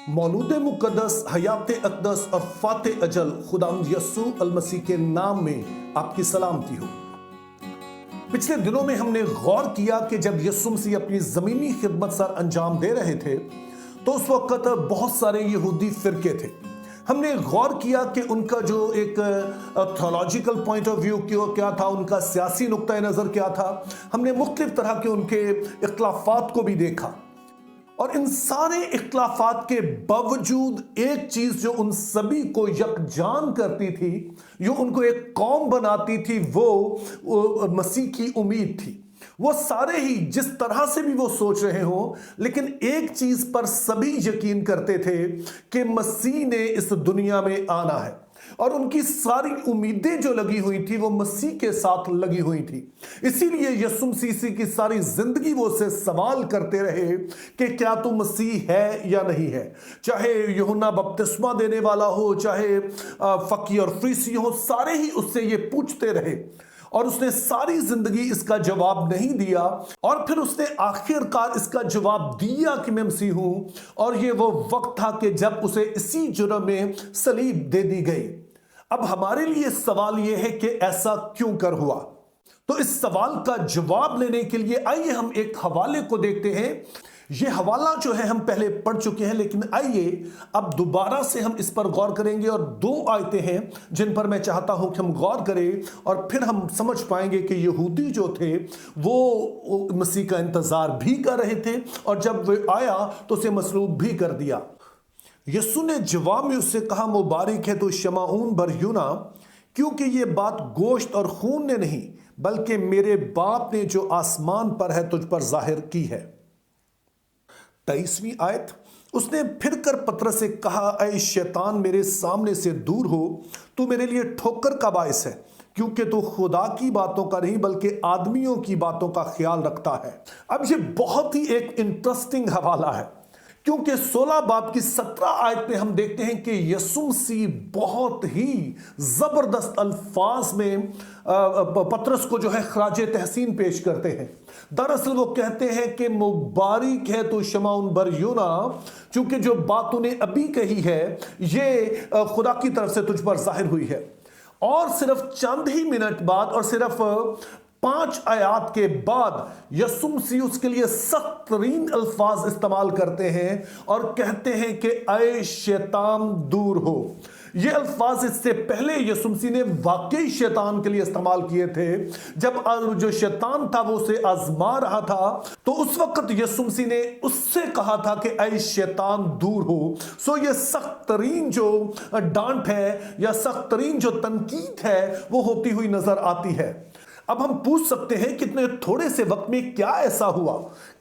मौलूद मुक़द्दस, हयात अक़दस और फ़ाते अजल खुदावंद यस्सू अल-मसीह के नाम में आपकी सलामती हो। पिछले दिनों में हमने गौर किया कि जब यस्सू मसीह अपनी ज़मीनी खिदमत सर अंजाम दे रहे थे तो उस वक्त बहुत सारे यहूदी फ़िरके थे। हमने गौर किया कि उनका जो एक थियोलॉजिकल पॉइंट ऑफ व्यू क्या था, उनका सियासी नुक्ता नज़र क्या था। हमने मुख्तलिफ तरह के उनके इख्तिलाफ़ात को भी देखा और इन सारे इख्तिलाफात के बावजूद एक चीज जो उन सभी को यकजान करती थी, जो उनको एक कौम बनाती थी, वो मसीह की उम्मीद थी। वो सारे ही जिस तरह से भी वो सोच रहे हो, लेकिन एक चीज पर सभी यकीन करते थे कि मसीह ने इस दुनिया में आना है और उनकी सारी उम्मीदें जो लगी हुई थी वो मसीह के साथ लगी हुई थी। इसीलिए यस्सू मसीह की सारी जिंदगी वो उससे सवाल करते रहे कि क्या तू मसीह है या नहीं है। चाहे यूहन्ना बपतिस्मा देने वाला हो, चाहे फकी और फरीसी हो, सारे ही उससे ये पूछते रहे और उसने सारी जिंदगी इसका जवाब नहीं दिया और फिर उसने आखिरकार इसका जवाब दिया कि मैं मसीह हूं। और ये वो वक्त था कि जब उसे इसी जुर्म में सलीब दे दी गई। अब हमारे लिए सवाल यह है कि ऐसा क्यों कर हुआ। तो इस सवाल का जवाब लेने के लिए आइए हम एक हवाले को देखते हैं। ये हवाला जो है हम पहले पढ़ चुके हैं, लेकिन आइए अब दोबारा से हम इस पर गौर करेंगे और दो आयतें हैं जिन पर मैं चाहता हूं कि हम गौर करें और फिर हम समझ पाएंगे कि यहूदी जो थे वो मसीह का इंतजार भी कर रहे थे और जब वो आया तो उसे मसलूब भी कर दिया। यस्सू ने जवाब में उससे कहा, मुबारक है तो शमाऊन बरयूना, क्योंकि ये बात गोश्त और खून ने नहीं बल्कि मेरे बाप ने जो आसमान पर है तुझ पर जाहिर की है। 23वीं आयत, उसने फिर कर पतरस से कहा, ऐ शैतान मेरे सामने से दूर हो, तू मेरे लिए ठोकर का बायस है, क्योंकि तू खुदा की बातों का नहीं बल्कि आदमियों की बातों का ख्याल रखता है। अब ये बहुत ही एक इंटरेस्टिंग हवाला है, क्योंकि 16 बाब की 17 आयत में हम देखते हैं कि यस्सू मसीह बहुत ही जबरदस्त अल्फाज में पतरस को जो है खराज तहसीन पेश करते हैं। दरअसल वो कहते हैं कि मुबारक है तो शमाउन बरयूना, क्योंकि जो बात तूने अभी कही है ये खुदा की तरफ से तुझ पर जाहिर हुई है। और सिर्फ चंद ही मिनट बाद और सिर्फ 5 आयात के बाद यस्सू मसीह उसके लिए सख्त तरीन अल्फाज इस्तेमाल करते हैं और कहते हैं कि ऐ शैतान दूर हो। ये अल्फाज इससे पहले यस्सू मसीह ने वाकई शैतान के लिए इस्तेमाल किए थे। जब जो शैतान था वो उसे आजमा रहा था तो उस वक्त यस्सू मसीह ने उससे कहा था कि ऐ शैतान दूर हो। सो ये सख्त तरीन जो डांट है या सख्त तरीन जो तनकीद है वो होती हुई नजर आती है। अब हम पूछ सकते हैं कितने थोड़े से वक्त में क्या ऐसा हुआ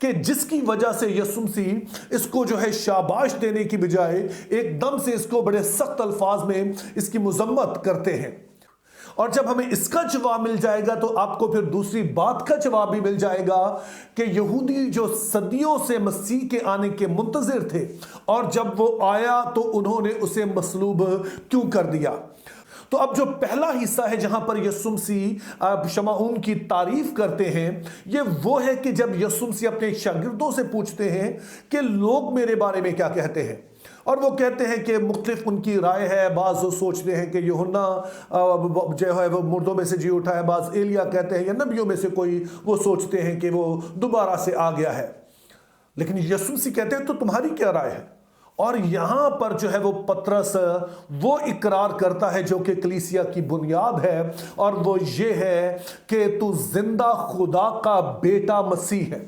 कि जिसकी वजह से यस्सू मसीह इसको जो है शाबाश देने की बजाय एकदम से इसको बड़े सख्त अल्फाज में इसकी मुजम्मत करते हैं। और जब हमें इसका जवाब मिल जाएगा तो आपको फिर दूसरी बात का जवाब भी मिल जाएगा कि यहूदी जो सदियों से मसीह के आने के मुंतजिर थे और जब वो आया तो उन्होंने उसे मसलूब क्यों कर दिया। तो अब जो पहला हिस्सा है जहां पर यस्सू मसीह शमाऊन की तारीफ करते हैं, ये वो है कि जब यस्सू मसीह अपने शागिर्दों से पूछते हैं कि लोग मेरे बारे में क्या कहते हैं, और वो कहते हैं कि मुख्तलिफ उनकी राय है। बाज़ सोचते हैं कि यूहन्ना जो है वो मुर्दों में से जी उठा है, बाज़ एलिया कहते हैं या नबियों में से कोई वो सोचते हैं कि वो दोबारा से आ गया है। लेकिन यस्सू मसीह कहते हैं तो तुम्हारी क्या राय है। और यहां पर जो है वो पतरस वो इकरार करता है जो कि कलीसिया की बुनियाद है, और वो ये है कि तू जिंदा खुदा का बेटा मसीह है।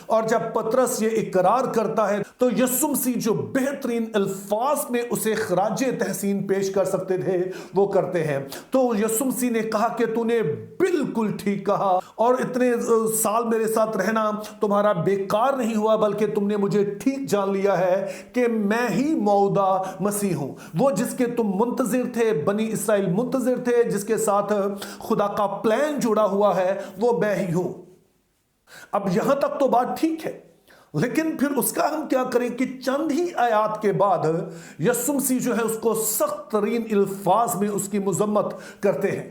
और जब पतरस ये इकरार करता है तो यस्सू मसीह जो बेहतरीन अल्फाज में उसे खराज तहसीन पेश कर सकते थे वो करते हैं। तो यस्सू मसीह ने कहा कि तूने बिल्कुल ठीक कहा और इतने साल मेरे साथ रहना तुम्हारा बेकार नहीं हुआ, बल्कि तुमने मुझे ठीक जान लिया है कि मैं ही मौदा मसीह हूं, वो जिसके तुम मुंतजिर थे, बनी इसराइल मुंतजिर थे, जिसके साथ खुदा का प्लान जुड़ा हुआ है, वो मैं ही हूं। अब यहां तक तो बात ठीक है, लेकिन फिर उसका हम क्या करें कि चंद ही आयात के बाद यस्सू मसीह जो है उसको सख्त तरीन अल्फाज में उसकी मुजम्मत करते हैं।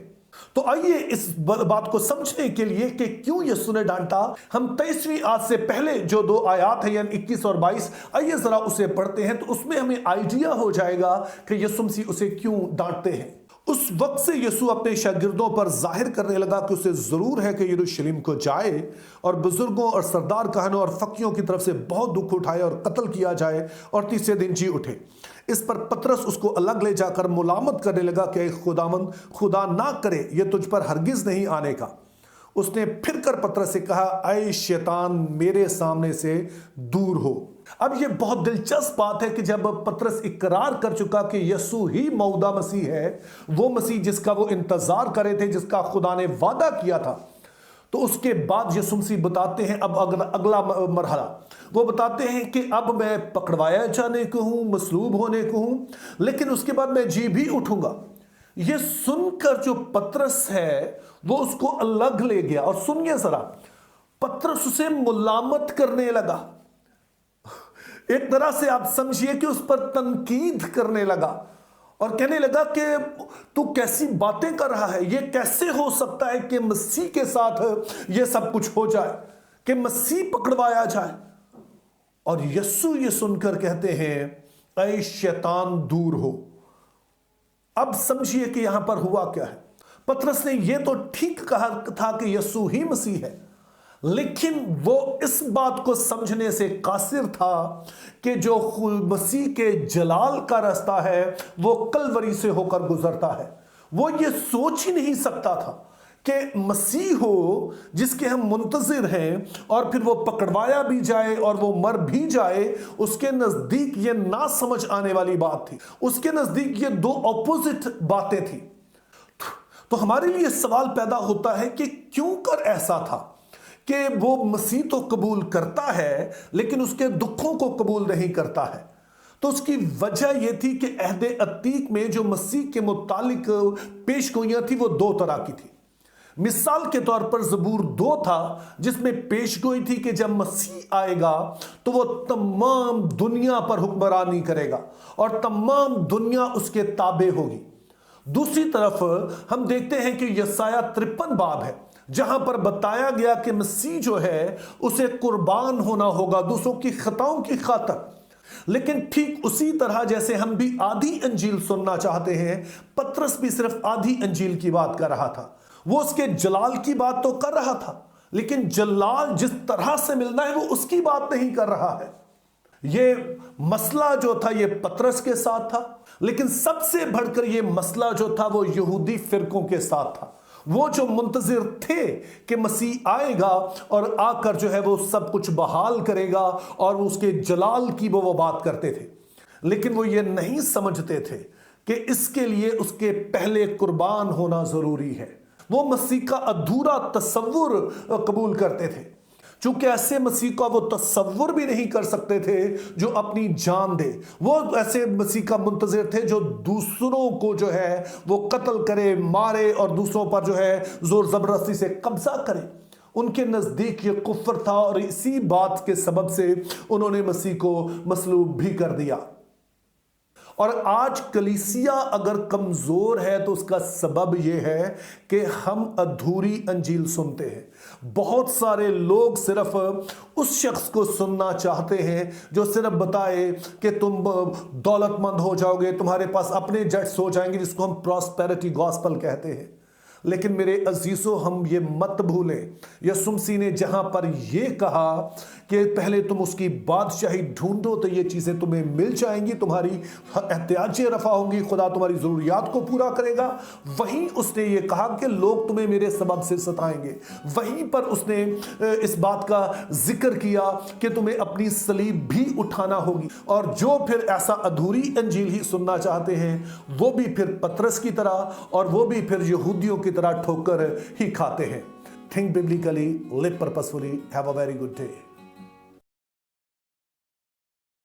तो आइए इस बात को समझने के लिए कि क्यों यीशु ने डांटा, हम 23वीं आयत से पहले जो 2 आयत है यानी 21 और 22, आइए जरा उसे पढ़ते हैं, तो उसमें हमें आइडिया हो जाएगा कि यीशु मसीह उसे क्यों डांटते हैं। उस वक्त से यीशु अपने शागिर्दों पर जाहिर करने लगा कि उसे जरूर है कि यरूशलेम को जाए और बुजुर्गों और सरदार कहनों और फकीरों की तरफ से बहुत दुख उठाए और कत्ल किया जाए और तीसरे दिन जी उठे। इस पर पतरस उसको अलग ले जाकर मुलामत करने लगा कि खुदावंद, खुदा ना करे ये तुझ पर हरगिज नहीं आने का। उसने फिर कर पतरस से कहा, ऐ शैतान मेरे सामने से दूर हो। अब ये बहुत दिलचस्प बात है कि जब पतरस इकरार कर चुका कि यीशु ही मौदा मसीह है, वो मसीह जिसका वो इंतजार कर रहे थे, जिसका खुदा ने वादा किया था, तो उसके बाद यीशु मसीह बताते हैं अब अगला मरहला। वो बताते हैं कि अब मैं पकड़वाया जाने को हूं, मसलूब होने को हूं, लेकिन उसके बाद मैं जी भी उठूंगा। ये सुनकर जो पतरस है वो उसको अलग ले गया, और सुनिए जरा, पतरस उसे मुलामत करने लगा। एक तरह से आप समझिए कि उस पर तनकीद करने लगा और कहने लगा कि तू कैसी बातें कर रहा है, ये कैसे हो सकता है कि मसीह के साथ ये सब कुछ हो जाए, कि मसीह पकड़वाया जाए। और यीशु ये सुनकर कहते हैं, ऐ शैतान दूर हो। अब समझिए कि यहां पर हुआ क्या है। पतरस ने यह तो ठीक कहा था कि यीशु ही मसीह है, लेकिन वो इस बात को समझने से कासिर था कि जो मसीह के जलाल का रास्ता है वो कलवरी से होकर गुजरता है। वो ये सोच ही नहीं सकता था कि मसीह हो जिसके हम मुंतजिर हैं और फिर वो पकड़वाया भी जाए और वो मर भी जाए। उसके नजदीक ये ना समझ आने वाली बात थी, उसके नजदीक ये 2 ऑपोजिट बातें थी। तो हमारे लिए सवाल पैदा होता है कि क्यों कर ऐसा था कि वो मसीह तो कबूल करता है लेकिन उसके दुखों को कबूल नहीं करता है। तो उसकी वजह यह थी कि अहद अतीक में जो मसीह के मुतालिक पेशगोइयां थी वो 2 तरह की थी। मिसाल के तौर पर ज़बूर 2 था जिसमें पेशगोई थी कि जब मसीह आएगा तो वो तमाम दुनिया पर हुक्मरानी करेगा और तमाम दुनिया उसके ताबे होगी। दूसरी तरफ हम देखते हैं कि यसाया 53 बाब है जहां पर बताया गया कि मसीह जो है उसे कुर्बान होना होगा दूसरों की खताओं की खातर। लेकिन ठीक उसी तरह जैसे हम भी आधी अंजील सुनना चाहते हैं, पतरस भी सिर्फ आधी अंजील की बात कर रहा था। वो उसके जलाल की बात तो कर रहा था, लेकिन जलाल जिस तरह से मिलना है वो उसकी बात नहीं कर रहा है। ये मसला जो था ये पतरस के साथ था, लेकिन सबसे बढ़कर ये मसला जो था वो यहूदी फिरकों के साथ था। वो जो मुंतजिर थे कि मसीह आएगा और आकर जो है वो सब कुछ बहाल करेगा और उसके जलाल की वो बात करते थे, लेकिन वो ये नहीं समझते थे कि इसके लिए उसके पहले कुर्बान होना जरूरी है। वो मसीह का अधूरा तसव्वुर कबूल करते थे। चूंकि ऐसे मसीह का वो तसव्वुर भी नहीं कर सकते थे जो अपनी जान दे। वो ऐसे मसीह का मुंतज़िर थे जो दूसरों को जो है वो कत्ल करे, मारे और दूसरों पर जो है जोर जबरदस्ती से कब्जा करे। उनके नज़दीक ये कुफ्र था और इसी बात के सबब से उन्होंने मसीह को मसलूब भी कर दिया। और आज कलीसिया अगर कमजोर है तो उसका सबब यह है कि हम अधूरी अंजील सुनते हैं। बहुत सारे लोग सिर्फ उस शख्स को सुनना चाहते हैं जो सिर्फ बताए कि तुम दौलतमंद हो जाओगे, तुम्हारे पास अपने जेट्स हो जाएंगे, जिसको हम प्रॉस्पेरिटी गॉस्पल कहते हैं। लेकिन मेरे अजीजों, हम ये मत भूलें, यीशु मसीह ने जहां पर यह कहा कि पहले तुम उसकी बादशाही ढूंढो तो ये चीजें तुम्हें मिल जाएंगी, तुम्हारी एहतियाजें रफा होंगी, खुदा तुम्हारी जरूरियात को पूरा करेगा, वहीं उसने ये कहा कि लोग तुम्हें मेरे सबब से सताएंगे। वहीं पर उसने इस बात का जिक्र किया कि तुम्हें अपनी सलीब भी उठाना होगी। और जो फिर ऐसा अधूरी अंजील ही सुनना चाहते हैं वो भी फिर पतरस की तरह और वो भी फिर यहूदियों की तरह ठोकर ही खाते हैं। Think biblically, live purposefully, have a very good day.